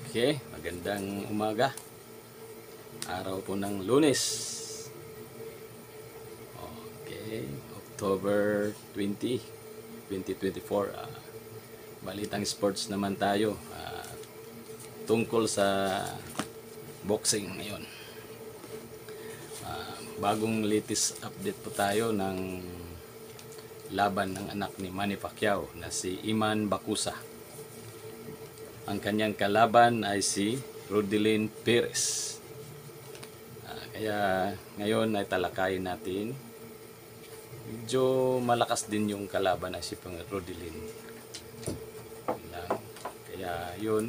Okay, magandang umaga. Araw po ng Lunes. Okay, October 20, 2024. Balitang sports naman tayo. Tungkol sa boxing ngayon. Bagong latest update po tayo ng laban ng anak ni Manny Pacquiao na si Iman Bakusa. Ang kanyang kalaban ay si Rodelin Perez. Kaya ngayon ay talakayin natin. Medyo malakas din yung kalaban ay si Rodelin. Kaya yun,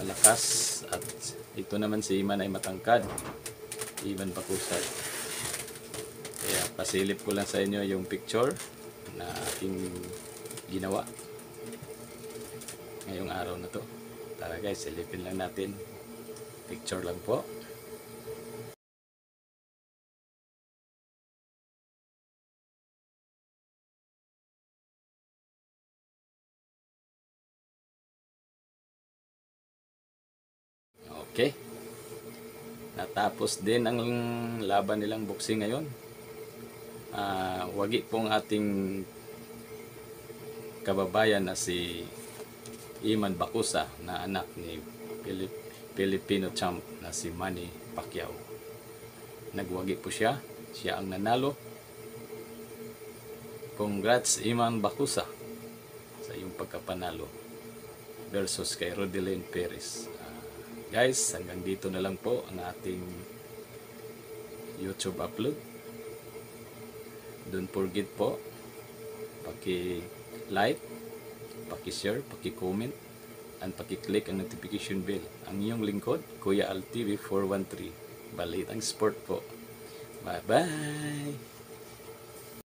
malakas. At ito naman si Iman ay matangkad. Iman Bakusa. Kaya pasilip ko lang sa inyo yung picture na aking ginawa ngayong araw na to. Tara guys, silipin lang natin. Picture lang po. Okay. Natapos din ang laban nilang boxing ngayon. Wagi pong ating kababayan na si Iman Bakusa na anak ni Filipino champ na si Manny Pacquiao. Nagwagi po siya. Siya ang nanalo. Congrats Iman Bakusa sa iyong pagkapanalo versus kay Rodelin Perez. Guys, hanggang dito na lang po ang ating YouTube upload. Don't forget po, paki-like, paki-share, paki-comment, and paki-click ang notification bell. Ang iyong lingkod, Kuya Al TV 413. Balitang Sport po. Bye-bye!